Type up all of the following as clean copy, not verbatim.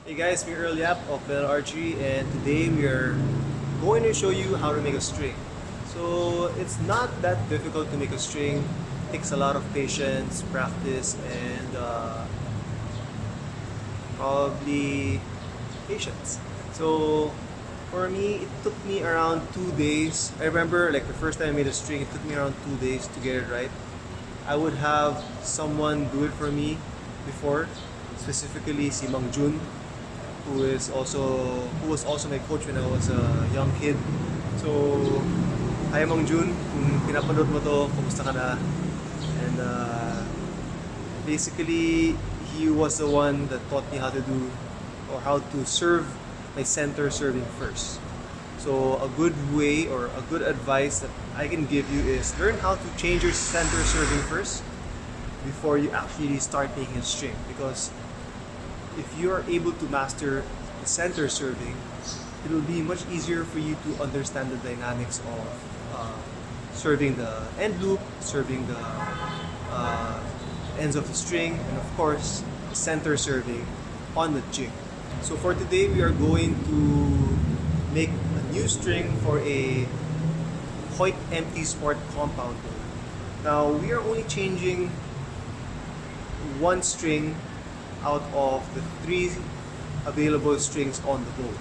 Hey guys, we're Earl Yap of Benel Archery, and today we are going to show you how to make a string. So it's not that difficult to make a string. It takes a lot of patience, practice, and probably patience. So for me, it took me around 2 days. I remember like the first time I made a string, it took me around 2 days to get it right. I would have someone do it for me before, specifically si Mang Jun, who was also my coach when I was a young kid. So, hi Mang Jun, kung pinapanood mo to, kumusta ka na? And basically, he was the one that taught me how to do or how to serve my center serving first. So a good way or a good advice that I can give you is learn how to change your center serving first before you actually start making a string, because if you are able to master the center serving, it will be much easier for you to understand the dynamics of serving the end loop, serving the ends of the string, and of course center serving on the jig. So for today we are going to make a new string for a Hoyt MT Sport compound bow. Now we are only changing one string out of the 3 available strings on the bow.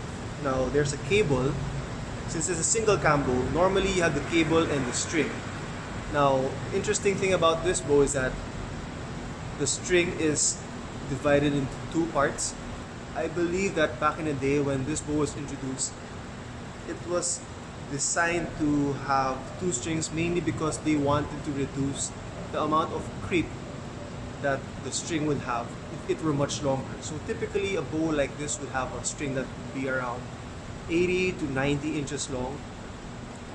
Now there's a cable. Since it's a single cam bow, normally you have the cable and the string. Now, interesting thing about this bow is that the string is divided into 2 parts. I believe that back in the day when this bow was introduced, it was designed to have 2 strings mainly because they wanted to reduce the amount of creep that the string would have if it were much longer. So typically a bow like this would have a string that would be around 80 to 90 inches long.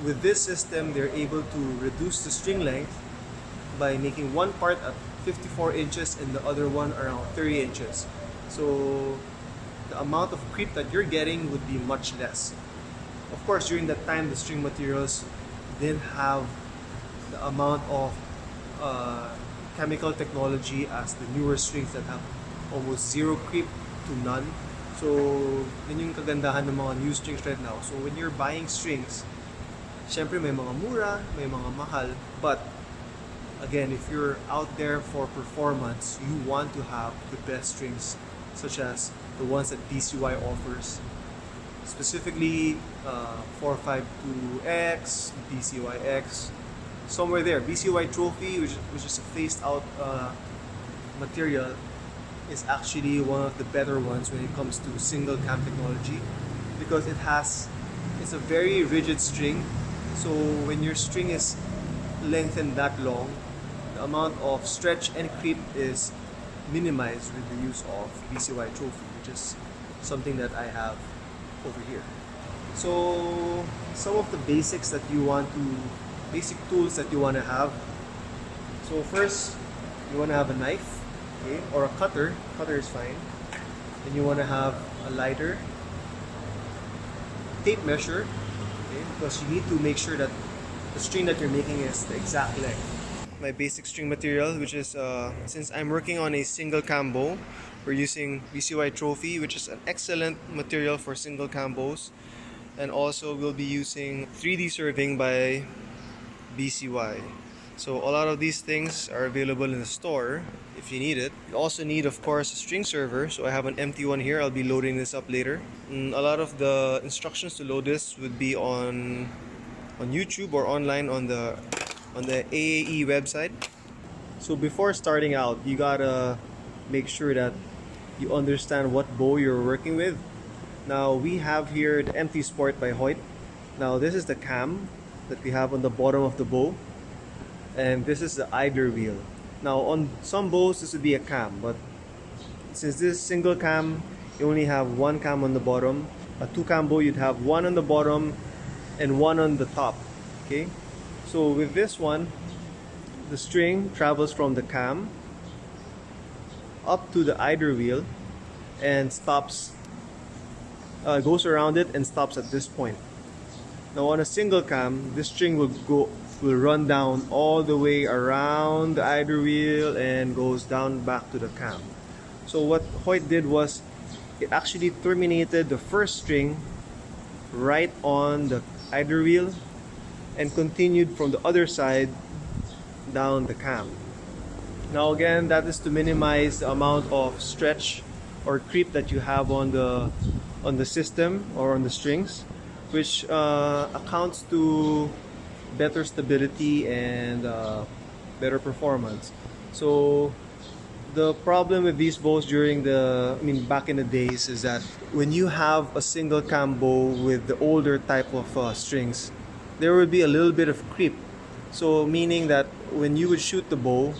With this system, they're able to reduce the string length by making one part at 54 inches and the other one around 30 inches. So the amount of creep that you're getting would be much less. Of course, during that time, the string materials didn't have the amount of chemical technology as the newer strings that have almost zero creep to none. So, yun yung kagandahan ng mga new strings right now. So, when you're buying strings, syempre may mga mura, may mga mahal, but again, if you're out there for performance, you want to have the best strings, such as the ones that BCCI offers. Specifically, 452X, BCCI-X, somewhere there. BCCI Trophy, which is a phased out material, is actually one of the better ones when it comes to single cam technology, because it's a very rigid string. So when your string is lengthened that long, the amount of stretch and creep is minimized with the use of BCCI Trophy, which is something that I have over here. So some of the basics that you want to basic tools that you want to have. So first, you want to have a knife, okay, or a cutter. Cutter is fine. Then you want to have a lighter, tape measure, okay, because you need to make sure that the string that you're making is the exact length. My basic string material, which is since I'm working on a single cam bow, we're using BCCI Trophy, which is an excellent material for single cam bows, and also we'll be using 3D serving by BCCI. So a lot of these things are available in the store if you need it. You also need, of course, a string server. So I have an empty one here. I'll be loading this up later. A lot of the instructions to load this would be on YouTube or online on the AAE website. So before starting out, you gotta make sure that you understand what bow you're working with. Now we have here the MT Sport by Hoyt. Now this is the cam that we have on the bottom of the bow, and this is the idler wheel. Now on some bows this would be a cam, but since this is single cam, you only have one cam on the bottom. A 2 cam bow, you'd have one on the bottom and one on the top. Okay, so with this one, the string travels from the cam up to the idler wheel and stops, goes around it and stops at this point. Now on a single cam, this string will run down all the way around the idler wheel and goes down back to the cam. So what Hoyt did was it actually terminated the first string right on the idler wheel and continued from the other side down the cam. Now again, that is to minimize the amount of stretch or creep that you have on the system or on the strings, which accounts to better stability and better performance. So the problem with these bows during back in the days is that when you have a single cam bow with the older type of strings, there would be a little bit of creep. So meaning that when you would shoot the bow,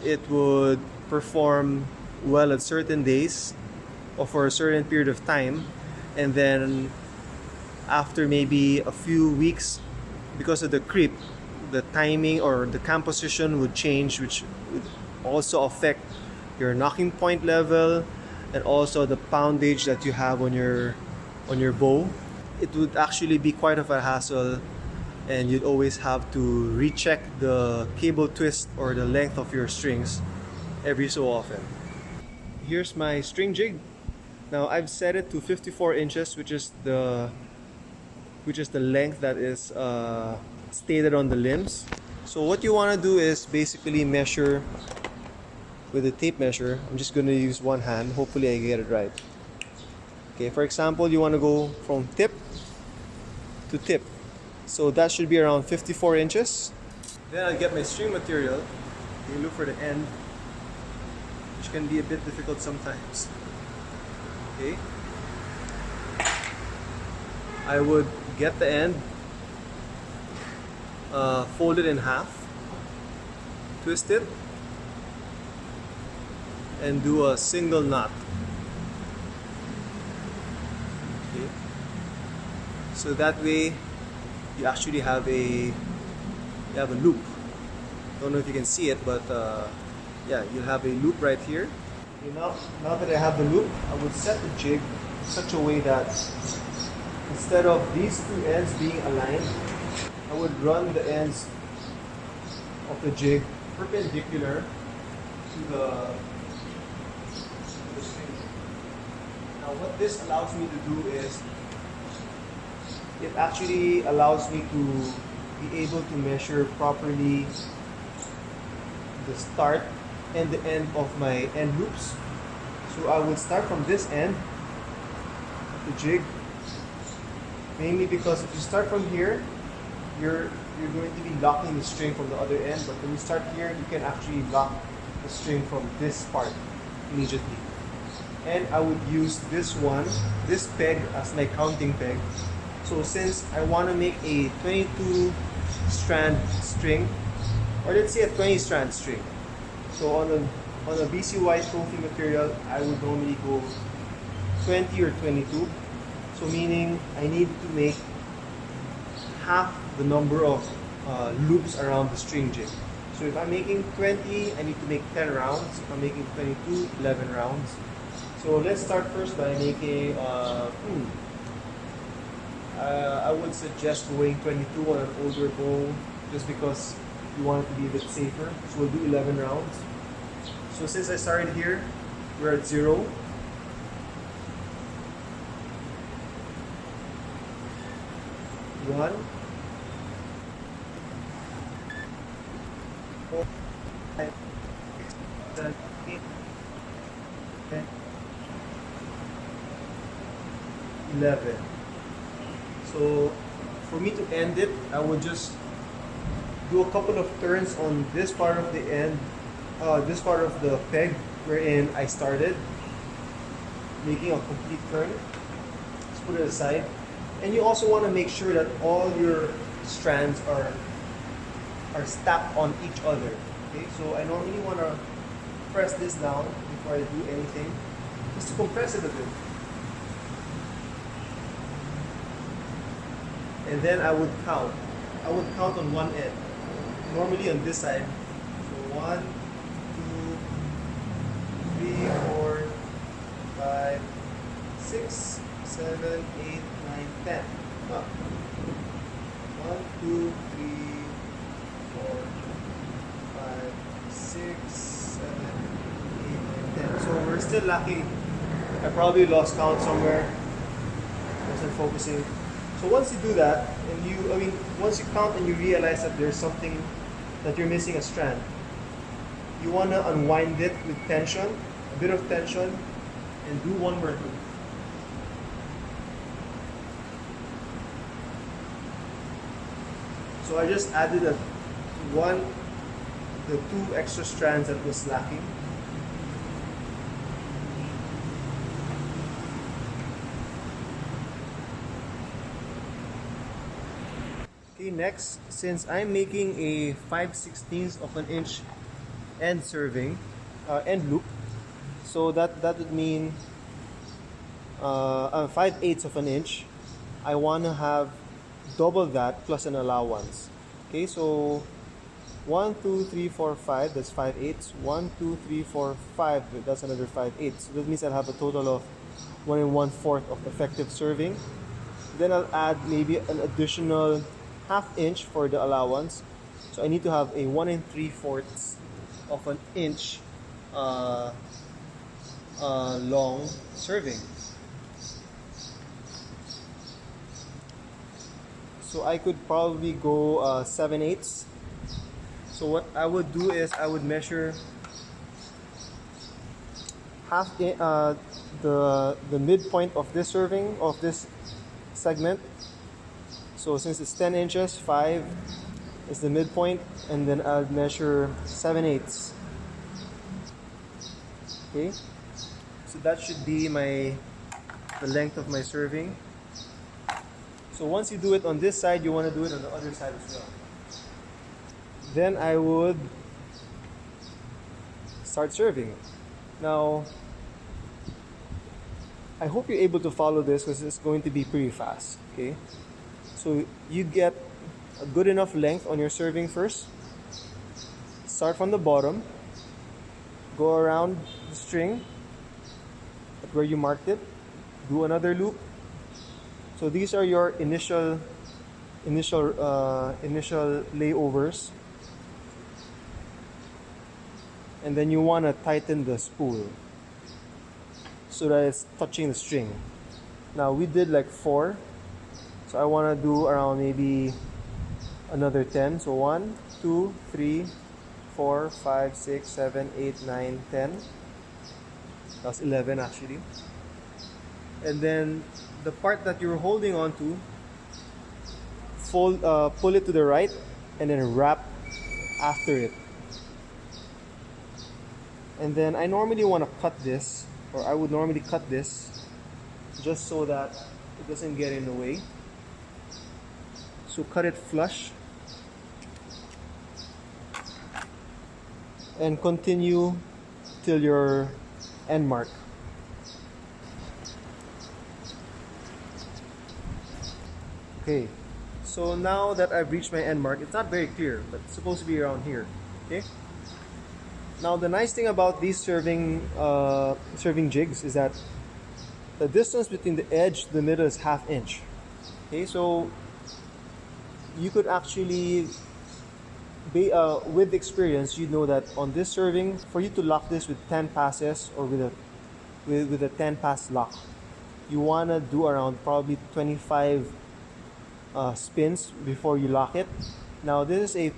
it would perform well at certain days or for a certain period of time, and then after maybe a few weeks, because of the creep, the timing or the cam position would change, which would also affect your knocking point level and also the poundage that you have on your bow. It would actually be quite of a hassle, and you'd always have to recheck the cable twist or the length of your strings every so often. Here's my string jig. Now I've set it to 54 inches, which is the length that is stated on the limbs. So what you want to do is basically measure with a tape measure. I'm just going to use one hand. Hopefully I get it right. Okay, for example, you want to go from tip to tip. So that should be around 54 inches. Then I'll get my string material. You look for the end, which can be a bit difficult sometimes. Okay. I would get the end, fold it in half, twist it, and do a single knot. Okay. So that way you actually have a loop. Don't know if you can see it, but yeah, you'll have a loop right here. Okay, now that I have the loop, I would set the jig in such a way that instead of these two ends being aligned, I would run the ends of the jig perpendicular to the string. Now what this allows me to do is, it actually allows me to be able to measure properly the start and the end of my end loops. So I would start from this end of the jig, mainly because if you start from here, you're going to be locking the string from the other end, but when you start here, you can actually lock the string from this part immediately. And I would use this peg as my counting peg. So since I want to make a 22 strand string, or let's say a 20 strand string, so on a BCCI trophy material, I would normally go 20 or 22. So meaning I need to make half the number of loops around the string jig. So if I'm making 20, I need to make 10 rounds. If I'm making 22, 11 rounds. So let's start first by making I would suggest going 22 on an older bow, just because you want it to be a bit safer. So we'll do 11 rounds. So since I started here, we're at 0. 1, 4, 5, 6, 7, 8, 10, 11. So for me to end it, I would just do a couple of turns on this part of the end, this part of the peg wherein I started, making a complete turn. Let's put it aside. And you also want to make sure that all your strands are stacked on each other. Okay, so I normally want to press this down before I do anything, just to compress it a bit. And then I would count. I would count on one end. Normally on this side. So 1, 2, 3, 4, 5, 6, 7, 8, 9, 10. Up. 1, 2, 3, 4, 5, 6, 7, 8, 9, 10. So we're still lacking I probably lost count somewhere. Wasn't focusing. So once you do that, and once you count and you realize that there's something that you're missing a strand, you want to unwind it with tension, a bit of tension, and do one more loop. So I just added the two extra strands that was lacking. Okay, next, since I'm making a 5/16 of an inch end serving, end loop, so that would mean 5/8 of an inch. I want to have double that plus an allowance. Okay, so 1, 2, 3, 4, 5, that's 5/8. 1, 2, 3, 4, 5, that's another 5/8. So that means I'll have a total of 1 1/4 of effective serving. Then I'll add maybe an additional ½ inch for the allowance. So I need to have a 1 3/4 of an inch long serving. So I could probably go 7/8. So what I would do is I would measure the midpoint of this serving, of this segment. So since it's 10 inches, 5 is the midpoint, and then I'll measure 7/8. Okay, so that should be the length of my serving. So once you do it on this side, you want to do it on the other side as well. Then I would start serving. Now, I hope you're able to follow this because it's going to be pretty fast. Okay, so you get a good enough length on your serving first. Start from the bottom, go around the string at where you marked it, do another loop. So these are your initial layovers, and then you want to tighten the spool so that it's touching the string. Now we did like 4, so I want to do around maybe another 10. So 1, 2, 3, 4, 5, 6, 7, 8, 9, 10. That's 11 actually. And then the part that you're holding on to, pull it to the right and then wrap after it. And then I normally want to cut this, or I would normally cut this just so that it doesn't get in the way. So cut it flush and continue till your end mark. Okay, so now that I've reached my end mark, it's not very clear, but it's supposed to be around here. Okay. Now the nice thing about these serving jigs is that the distance between the edge to the middle is ½ inch. Okay, so you could actually, with experience, you know that on this serving, for you to lock this with 10 passes or with a 10 pass lock, you wanna do around probably 25 spins before you lock it. Now this is a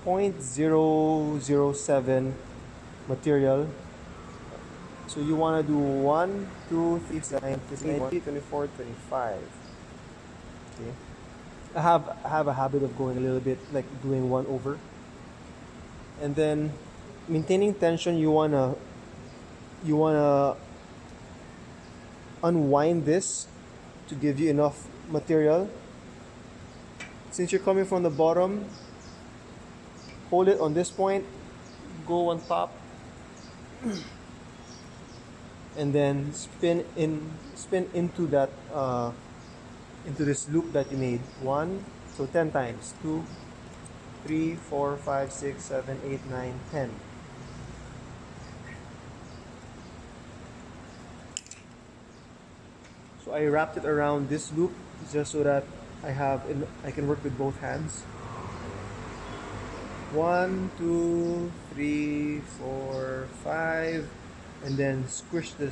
0.007 material, so you want to do 1, 2, 3, 9, 24, 25. Okay, I have a habit of going a little bit like doing 1 over, and then maintaining tension. You wanna unwind this to give you enough material. Since you're coming from the bottom, hold it on this point, go on top, and then spin into that into this loop that you made. 1, so 10 times. 2, 3, 4, 5, 6, 7, 8, 9, 10. So I wrapped it around this loop just so that I can work with both hands. 1, 2, 3, 4, 5, and then squish the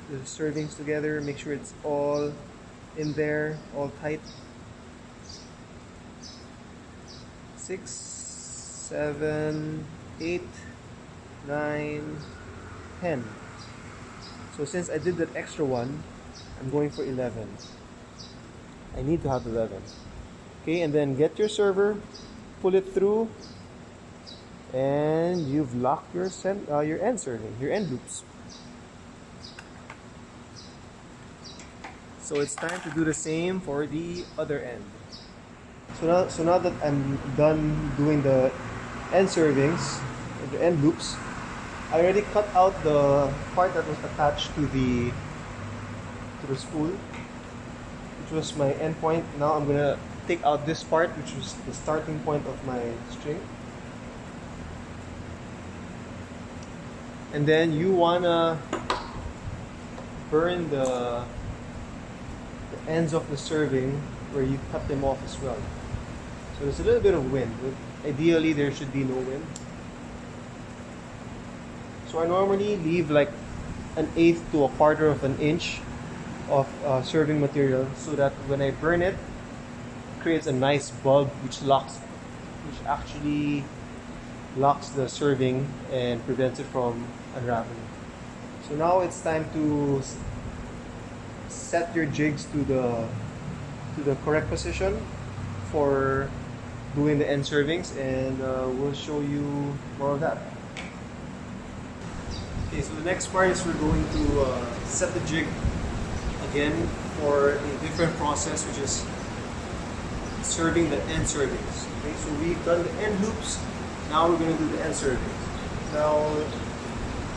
the servings together. Make sure it's all in there, all tight. 6, 7, 8, 9, 10. So since I did that extra one, I'm going for 11. I need to have 11. Okay, and then get your server, pull it through, and you've locked your end serving, your end loops. So it's time to do the same for the other end. So now that I'm done doing the end servings, the end loops, I already cut out the part that was attached to the spool, which was my end point. Now I'm gonna take out this part, which was the starting point of my string. And then you wanna burn the ends of the serving where you cut them off as well. So there's a little bit of wind. Ideally, there should be no wind. So I normally leave like 1/8 to 1/4 of an inch of serving material, so that when I burn it, it creates a nice bulb which actually locks the serving and prevents it from unraveling. So now it's time to set your jigs to the correct position for doing the end servings, and we'll show you more of that. Okay, so the next part is we're going to set the jig again for a different process, which is serving the end servings. Okay, so we've done the end loops, now we're going to do the end servings. Now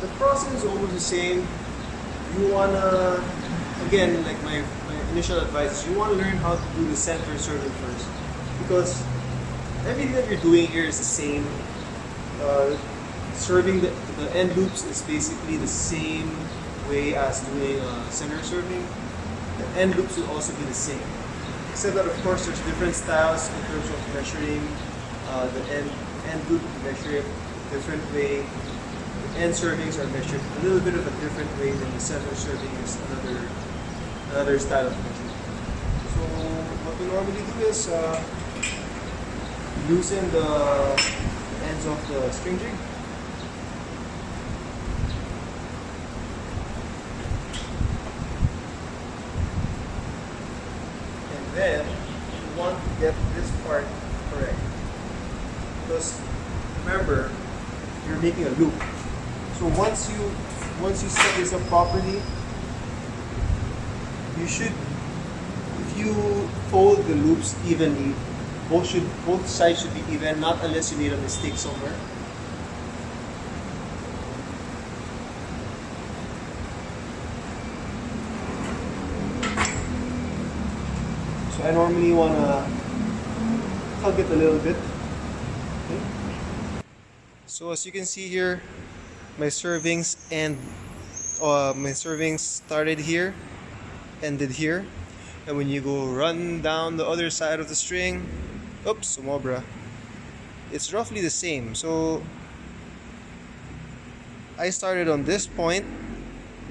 the process is almost the same. You wanna, again, like my initial advice, you want to learn how to do the center serving first, because everything that you're doing here is the same. Serving the end loops is basically the same way as doing center serving. The end loops will also be the same, except that of course there's different styles in terms of measuring the end loop. You measure it a different way. The end servings are measured a little bit of a different way than the center serving is another style of measurement. So what we normally do is loosen the ends of the string jig. And then you want to get this part correct, because remember, you're making a loop. So once you set this up properly, you should, if you fold the loops evenly, both sides should be even, not unless you made a mistake somewhere. So I normally wanna tug it a little bit. Okay. So as you can see here, my servings started here, ended here, and when you go run down the other side of the string, oops, sumobra, it's roughly the same. So I started on this point,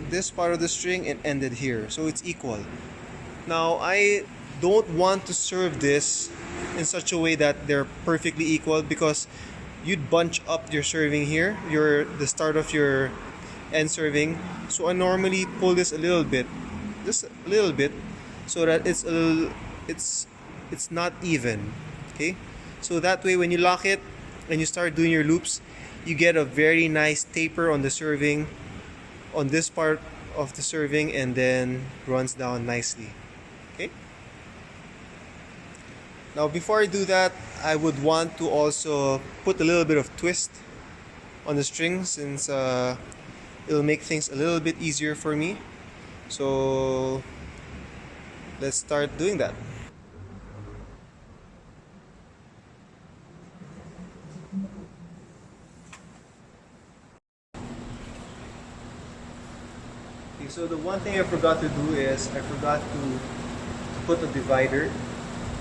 this part of the string, and ended here, so it's equal. Now I don't want to serve this in such a way that they're perfectly equal, because you'd bunch up your serving here, the start of your end serving. So I normally pull this a little bit, just a little bit, so that it's not even. Okay, so that way when you lock it and you start doing your loops, you get a very nice taper on the serving, on this part of the serving, and then runs down nicely. Okay. Now before I do that, I would want to also put a little bit of twist on the string, since it'll make things a little bit easier for me. So let's start doing that. Okay, so the one thing I forgot to do is I forgot to put a divider.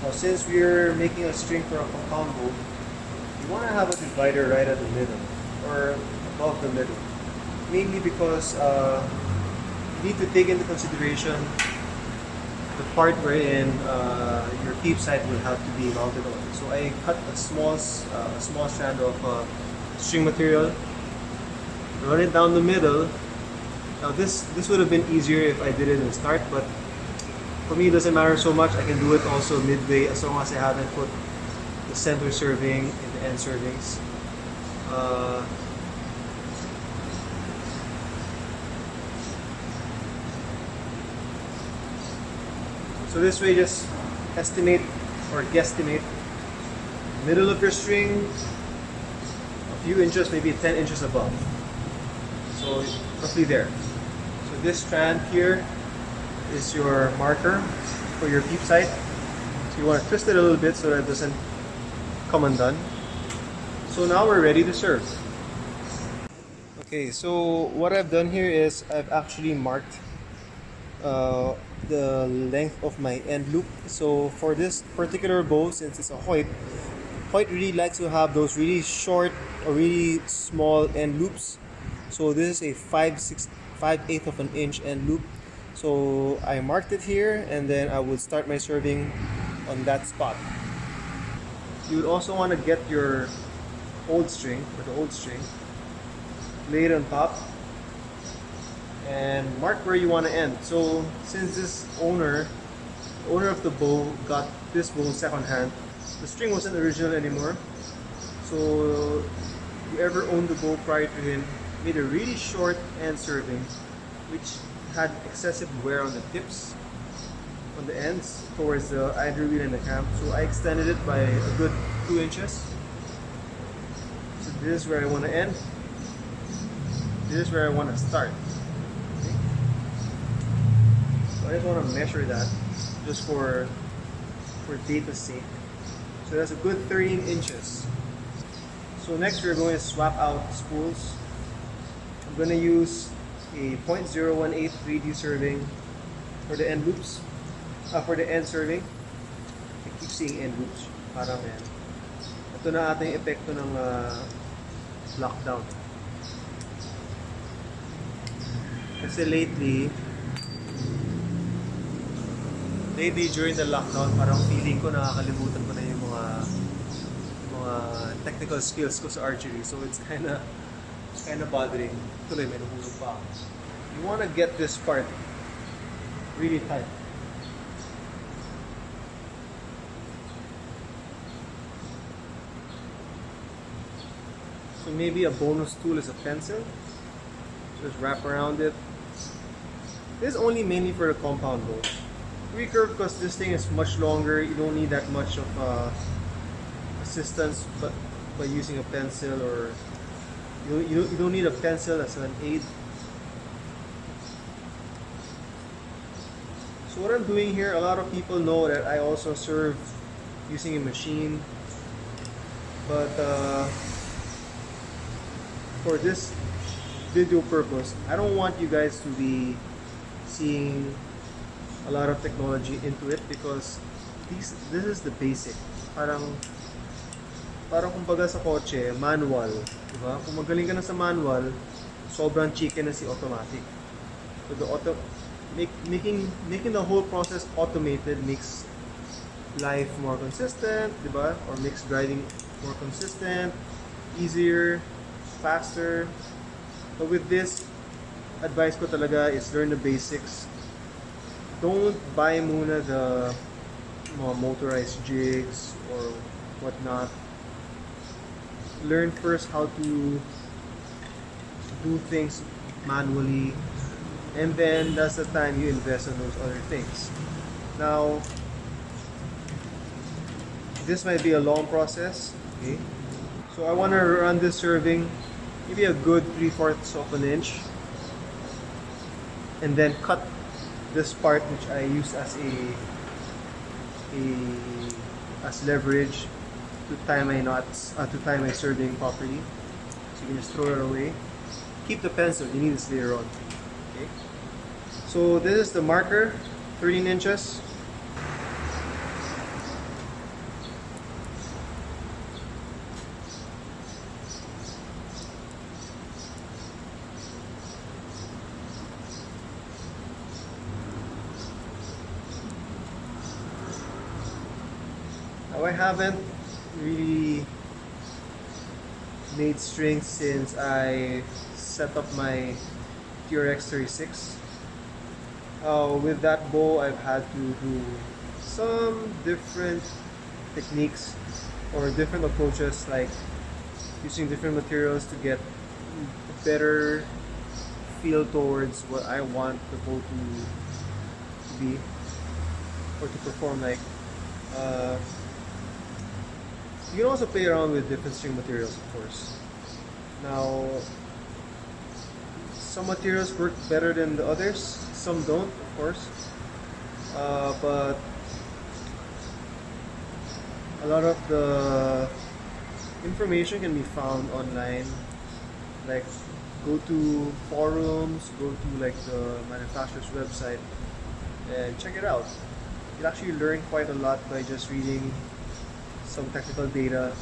Now since we're making a string for a combo, you want to have a divider right at the middle or above the middle. Mainly because you need to take into consideration the part wherein your peep sight will have to be mounted on. So I cut a small strand of string material, run it down the middle. Now this would have been easier if I did it in the start, but for me it doesn't matter so much. I can do it also midway as long as I haven't put the center serving and the end servings. So this way, just estimate or guesstimate middle of your string, a few inches, maybe 10 inches above. So roughly there. So this strand here is your marker for your peep sight. So you want to twist it a little bit so that it doesn't come undone. So now we're ready to serve. Okay, so what I've done here is I've actually marked the length of my end loop. So for this particular bow, since it's a Hoyt really likes to have those really short or really small end loops. So this is a 5/8 of an inch end loop. So I marked it here, and then I would start my serving on that spot. You would also want to get your old string, lay it on top, and mark where you want to end. So since this owner of the bow got this bow secondhand, the string wasn't original anymore. So whoever owned the bow prior to him made a really short end serving, which had excessive wear on the tips, on the ends towards the idler wheel and the cam. So I extended it by a good 2 inches. So this is where I want to end. This is where I want to start. Okay. So I just want to measure that just for data's sake. So that's a good 13 inches. So next we're going to swap out spools. I'm going to use a 0.018 3D serving for the end loops. For the end serving. I keep seeing end loops. Parang yan. Ito na ating epekto ng lockdown. Kasi lately during the lockdown, parang feeling ko nakakalimutan ko na yung mga technical skills ko sa archery. So it's kind of bothering. Tuloy, may nahulog pa ako. You want to get this part really tight. So maybe a bonus tool is a pencil. Just wrap around it. This is only mainly for the compound bow. Recurve, because this thing is much longer, you don't need that much of assistance, but by using a pencil, or you don't need a pencil as an aid. So what I'm doing here, a lot of people know that I also serve using a machine, but for this video purpose, I don't want you guys to be seeing a lot of technology into it, because this is the basic. Parang kumbaga sa kotse, manual, diba? Kung magaling ka na sa manual, sobrang chicken na si automatic. So making the whole process automated makes life more consistent, diba? Or makes driving more consistent, easier, faster. But with this, advice ko talaga is learn the basics. Don't buy muna the mga motorized jigs or whatnot. Learn first how to do things manually, and then that's the time you invest in those other things. Now, this might be a long process. Okay, so I want to run this serving maybe a good 3/4 of an inch, and then cut this part, which I use as as leverage to tie my knots, to tie my serving properly. So you can just throw it away. Keep the pencil, you need this later on. Okay. So this is the marker, 13 inches. Now, I haven't really made strings since I set up my TRX 36. With that bow, I've had to do some different techniques or different approaches, like using different materials to get a better feel towards what I want the bow to be or to perform like. You can also play around with different string materials, of course. Now, some materials work better than the others, some don't, of course. But a lot of the information can be found online. Like, go to forums, go to like the manufacturer's website and check it out. You'll actually learn quite a lot by just reading some technical data.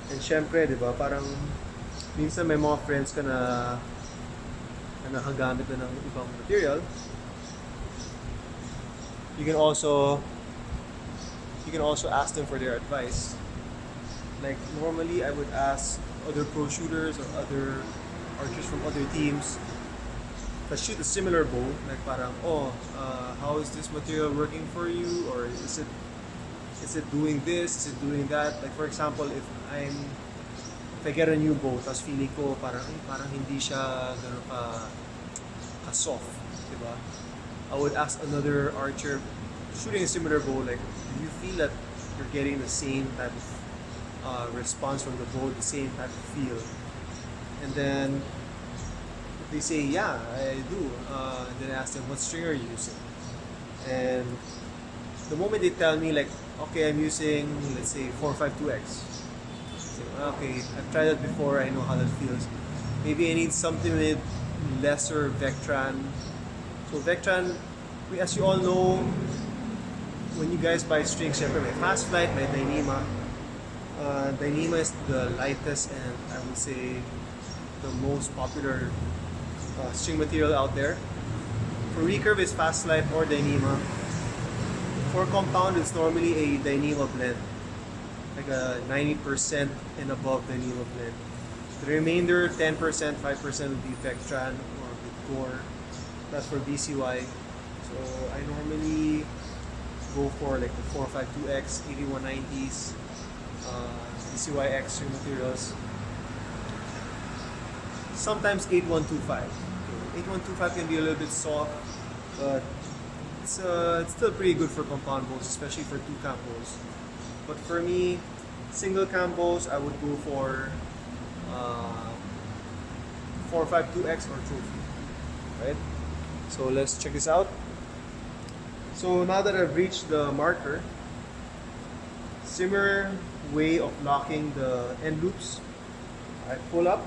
And syempre, di ba, parang minsan may mga friends ka na nakagamit na ng ibang material. You can also ask them for their advice. Like normally I would ask other pro shooters or other archers from other teams that shoot a similar bow, like parang, how is this material working for you, or is it doing this, is it doing that? Like for example, if I get a new bow, tapos feeling ko parang hindi siya gano'n ka soft, diba? I would ask another archer shooting a similar bow, like, do you feel that you're getting the same type of response from the bow, the same type of feel? And then if they say, yeah, I do, then I ask them, what string are you using? And the moment they tell me like, okay, I'm using, let's say, 452X. So, okay, I've tried that before, I know how that feels. Maybe I need something with lesser Vectran. So Vectran, as you all know, when you guys buy strings, syempre may Fast Flight, may Dyneema. Dyneema is the lightest and I would say the most popular string material out there. For recurve, it's Fast Flight or Dyneema. For compound, it's normally a Dyneema blend, like a 90% and above Dyneema blend. The remainder, 10%, 5% would be Vectran or with Gore. That's for BCY. So I normally go for like the 452X, 8190s, BCYX string materials. Sometimes 8125. 8125 can be a little bit soft, but it's still pretty good for compound bows, especially for two cam bows. But for me, single cam bows, I would go for 452X or Trophy, right? So let's check this out. So now that I've reached the marker, similar way of locking the end loops. I pull up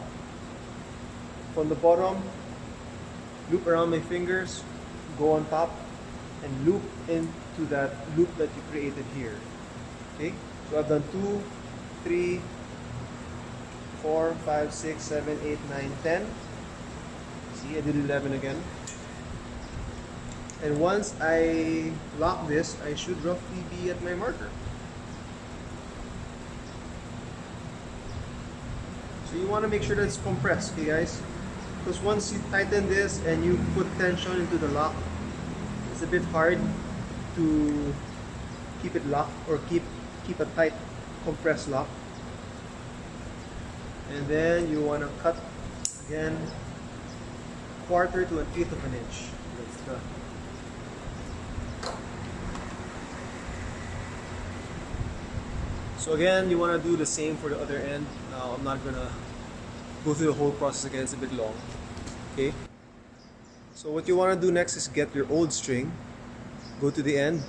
from the bottom, loop around my fingers, go on top, and loop into that loop that you created here. Okay, so I've done 2, 3, 4, 5, 6, 7, 8, 9, 10. See, I did 11 again. And once I lock this, I should roughly be at my marker. So you want to make sure that it's compressed, okay guys? Because once you tighten this and you put tension into the lock, it's a bit hard to keep it locked or keep a tight compressed lock. And then you want to cut again 1/4 to 1/8 of an inch. That's the So again, you want to do the same for the other end. Now I'm not gonna go through the whole process again, it's a bit long. Okay. So what you want to do next is get your old string, go to the end,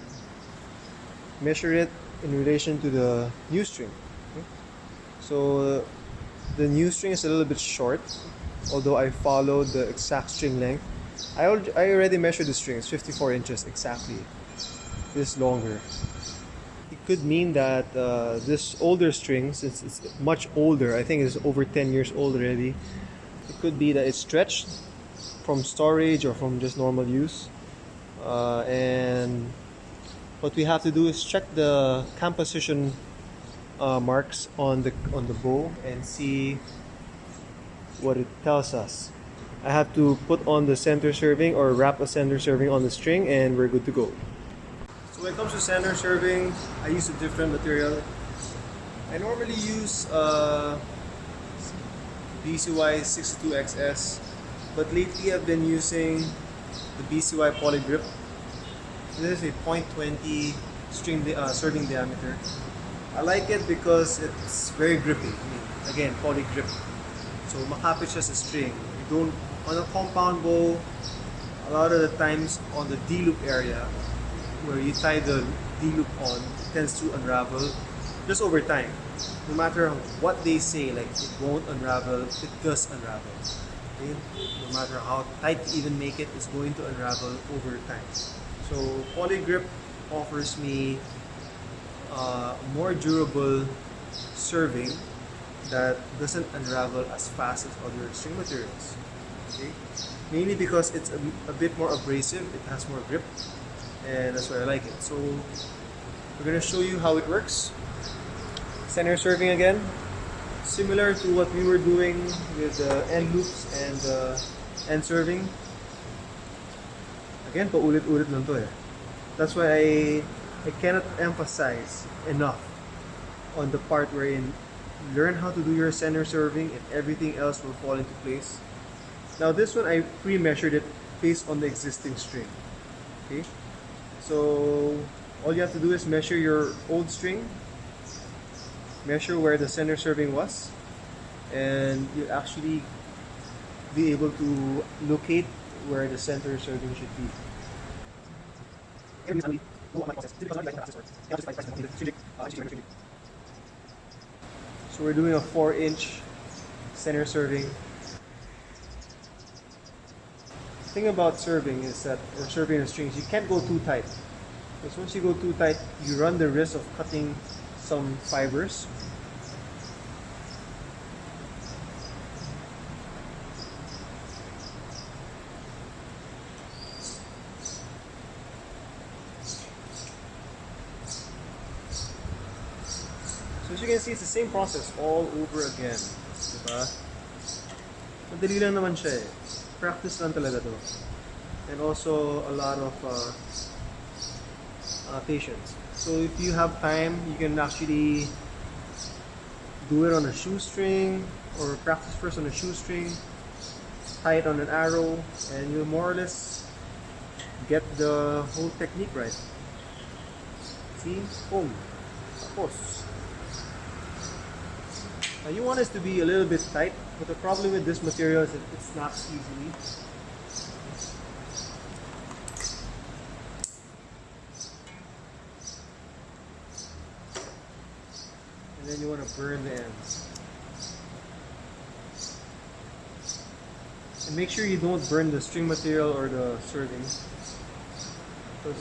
measure it in relation to the new string. Okay? So the new string is a little bit short, although I followed the exact string length. I already measured the string, it's 54 inches exactly. This longer. It could mean that this older string, since it's much older, I think it's over 10 years old already, it could be that it's stretched from storage or from just normal use. And what we have to do is check the cam position marks on the bow and see what it tells us. I have to put on the center serving or wrap a center serving on the string and we're good to go. So when it comes to center serving, I use a different material. I normally use BCCI 62XS, but lately I've been using the BCCI Poligrip. This is a 0.20 string serving diameter. I like it because it's very grippy. Again, polygrip. So makapit siya sa string. You don't, on a compound bow, a lot of the times on the D-loop area, where you tie the D-loop on, it tends to unravel just over time. No matter what they say, like it won't unravel, it does unravel. Okay? No matter how tight you even make it, it's going to unravel over time. So Poligrip offers me more durable serving that doesn't unravel as fast as other string materials. Okay? Mainly because it's a bit more abrasive, it has more grip, and that's why I like it. So we're going to show you how it works. Center serving again, similar to what we were doing with the end loops and end serving. Again, paulit-ulit lang to eh. That's why I cannot emphasize enough on the part wherein learn how to do your center serving and everything else will fall into place. Now this one I pre-measured it based on the existing string. Okay, so all you have to do is measure your old string, measure where the center serving was, and you'll actually be able to locate where the center serving should be. So we're doing a 4-inch center serving. The thing about serving is that, or serving the strings, you can't go too tight. Because once you go too tight, you run the risk of cutting some fibers. So as you can see, it's the same process all over again. Diba? Madali lang naman siya eh. Practice lang talaga to. And also a lot of patience. So if you have time, you can actually do it on a shoestring, or practice first on a shoestring, tie it on an arrow, and you'll more or less get the whole technique right. See? Boom. Tapos. Now you want this to be a little bit tight, but the problem with this material is that it snaps easily. And then you want to burn the ends. And make sure you don't burn the string material or the serving, because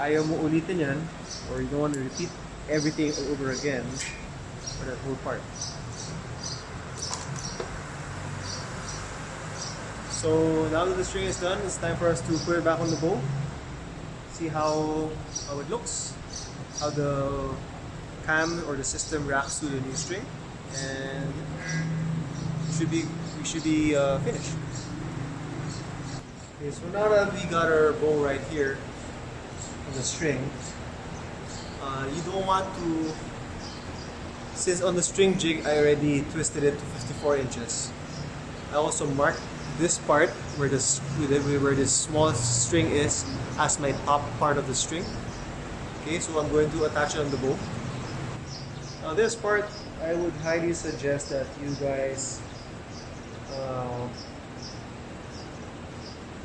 ayaw mo ulitin yan, or you don't want to repeat everything all over again for that whole part. So now that the string is done, it's time for us to put it back on the bow. See how it looks, how the cam or the system reacts to the new string, and we should be finished. Okay, so now that we got our bow right here on the string, you don't want to, since on the string jig I already twisted it to 54 inches. I also marked this part where this small string is as my top part of the string. Okay, so I'm going to attach it on the bow. Now this part, I would highly suggest that you guys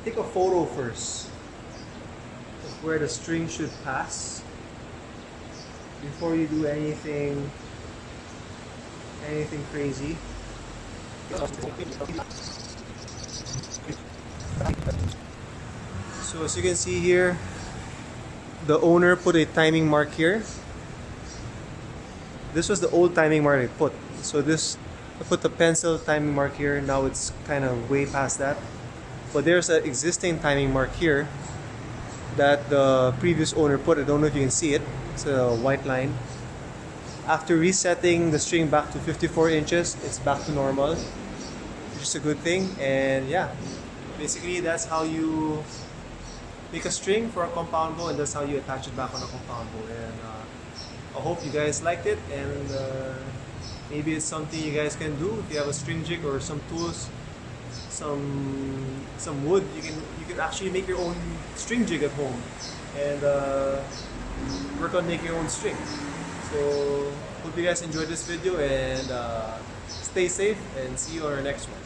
take a photo first of where the string should pass before you do anything crazy. So as you can see here, the owner put a timing mark here. This was the old timing mark I put. So I put the pencil timing mark here. Now it's kind of way past that. But there's an existing timing mark here that the previous owner put. I don't know if you can see it. It's a white line. After resetting the string back to 54 inches, it's back to normal, which is a good thing. And yeah, basically that's how you make a string for a compound bow, and that's how you attach it back on a compound bow. And I hope you guys liked it, and maybe it's something you guys can do if you have a string jig or some tools, some wood. You can actually make your own string jig at home and work on making your own string. So hope you guys enjoyed this video, and stay safe, and see you on our next one.